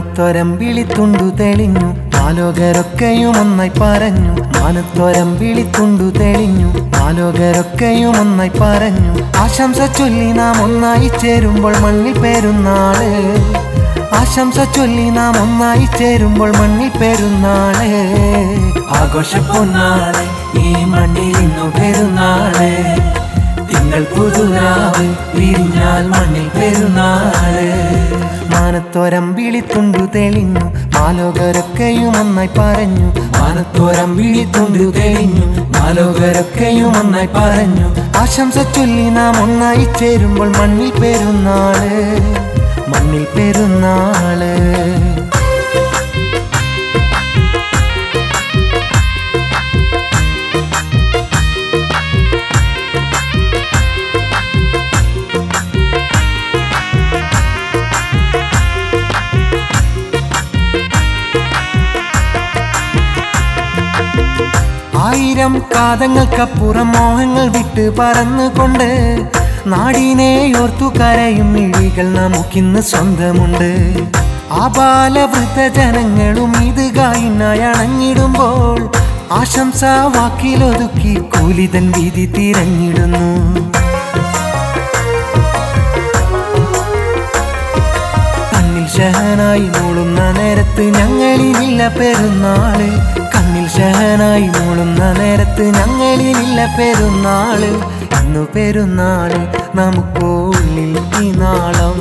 മാനത്തോരമ്പിളിത്തുണ്ടു തെളിഞ്ഞു ആലോകരൊക്കെയും ഒന്നായി പറഞ്ഞു. മാനത്തോരമ്പിളിത്തുണ്ടു തെളിഞ്ഞു ആലോകരൊക്കെയും ഒന്നായി പറഞ്ഞു. ആശംസ ചൊല്ലി നാം ഒന്നായി ചേരുമ്പോൾ മണ്ണിൽ പെരുന്നാള്. ആശംസ ചൊല്ലി നാം ഒന്നായി ചേരുമ്പോൾ മണ്ണിൽ പെരുന്നാള്. ആഘോഷ പൊന്നാള് ഈ മണ്ണിൽ ഇന്നു പെരുന്നാള്. തിങ്കൾ പുതുരാവ് വിരിഞ്ഞാൽ മണ്ണിൽ പെരുന്നാള്. മാനത്തോരമ്പിളിത്തുണ്ടു തെളിഞ്ഞു ആലോകരൊക്കെയും ഒന്നായി പറഞ്ഞു. മാനത്തോരമ്പിളിത്തുണ്ടു തെളിഞ്ഞു ആലോകരൊക്കെയും ഒന്നായി പറഞ്ഞു. ആശംസ ചൊല്ലി നാം ഒന്നായി ചേരുമ്പോൾ മണ്ണിൽ പെരുന്നാള്. മണ്ണിൽ പെരുന്നാള്. ആയിരം കാതങ്ങൾക്കപ്പുറം മോഹങ്ങൾ വിട്ട് പറന്നുകൊണ്ട് നാടിനെ ഓർത്തു കരയും മിഴികൾ നമുക്കിന്ന് സ്വന്തമുണ്ട്. ആബാലവൃദ്ധ ജനങ്ങളും ഇത് ഗായിനായി അണഞ്ഞിടുമ്പോൾ ആശംസാ വാക്കിലൊതുക്കി കൂലിതൻ വീതി തിരഞ്ഞിടുന്നു. കണ്ണിൽ ഷഹനായി മൂളുന്ന നേരത്ത് ഞങ്ങളിലില്ല പെരുന്നാള്. കണ്ണിൽ ഷഹനായി മൂളുന്ന നേരത്ത് ഞങ്ങളിലില്ല പെരുന്നാള്. ഇന്നു പെരുന്നാള് നമുക്കുള്ളിൽ ഈ നാളം.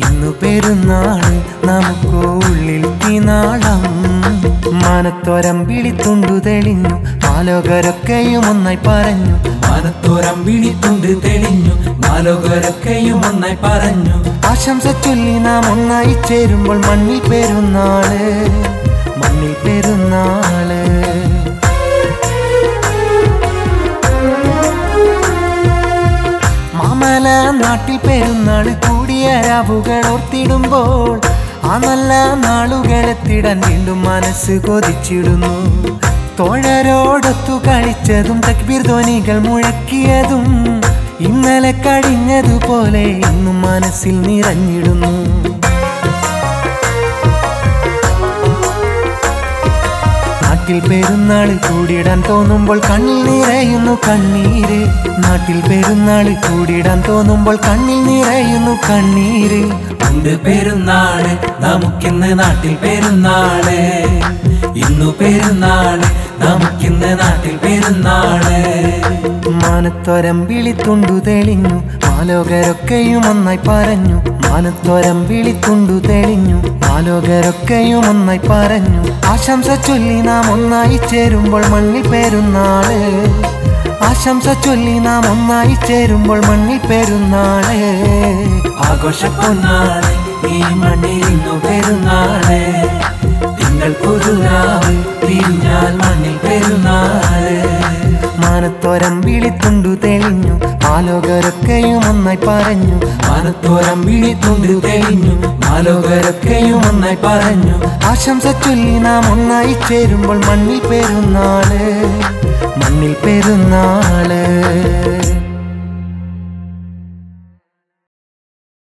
ഇന്നു പെരുന്നാള് നമുക്കുള്ളിൽ ഈ നാളം. മാനത്തോരമ്പിളിത്തുണ്ടു തെളിഞ്ഞു ആലോകരൊക്കെയും ഒന്നായി പറഞ്ഞു. മാനത്തോരമ്പിളിത്തുണ്ട് തെളിഞ്ഞു ആലോകരൊക്കെയും ഒന്നായി പറഞ്ഞു. ആശംസ ചൊല്ലി നാം ഒന്നായി ചേരുമ്പോൾ മണ്ണിൽ പെരുന്നാള്. മണ്ണിൽ പെരുന്നാള്. മാമല നാട്ടിൽ പെരുന്നാള് കൂടിയ രാവുകൾ ഓർത്തിടുമ്പോൾ ആ നല്ല നാളുകളെത്തിടാൻ വീണ്ടും മനസ്സ് കൊതിച്ചിടുന്നു. തോഴരോടൊത്തു കളിച്ചതും തക്ബീർ ധ്വനികൾ മുഴക്കിയതും ഇന്നലെ കഴിഞ്ഞതുപോലെ ഇന്നും മനസ്സിൽ നിറഞ്ഞിടുന്നു. നാട്ടിൽ പെരുന്നാള് കൂടിയിടാൻ തോന്നുമ്പോൾ കണ്ണിൽ നിറയുന്നു കണ്ണീര്. നാട്ടിൽ പെരുന്നാള് കൂടിയിടാൻ തോന്നുമ്പോൾ കണ്ണിൽ നിറയുന്നു കണ്ണീര്. ഉണ്ട് പെരുന്നാള് നമുക്കിന്ന് നാട്ടിൽ പെരുന്നാള്. ഇന്നു പെരുന്നാള് നമുക്കിന്ന് നാട്ടിൽ പെരുന്നാള്. മാനത്തോരമ്പിളിത്തുണ്ടു തെളിഞ്ഞു ആലോകരൊക്കെയും ഒന്നായി പറഞ്ഞു. മാനത്തോരമ്പിളിത്തുണ്ടു തെളിഞ്ഞു ആലോകരൊക്കെയും ഒന്നായി പറഞ്ഞു. ആശംസ ചൊല്ലി നാം ഒന്നായി ചേരുമ്പോൾ മണ്ണിൽ പെരുന്നാള്. ആശംസ ചൊല്ലി നാം ഒന്നായി ചേരുമ്പോൾ മണ്ണിൽ പെരുന്നാള്. ആഘോഷ പൊന്നാള് ഈ മണ്ണിൽ ഇന്നു പെരുന്നാള്. തിങ്കൾ പുതുരാവ് വിരിഞ്ഞാൽ മണ്ണിൽ പെരുന്നാള്. മാനത്തോരമ്പിളിത്തുണ്ടു തെളിഞ്ഞു ആലോകരൊക്കെയും ഒന്നായി പറഞ്ഞു. മാനത്തോരമ്പിളിത്തുണ്ടു തെളിഞ്ഞു ആലോകരൊക്കെയും ഒന്നായി പറഞ്ഞു. ആശംസ ചൊല്ലി നാം ഒന്നായി ചേരുമ്പോൾ മണ്ണിൽ പെരുന്നാള്. മണ്ണിൽ പെരുന്നാള്.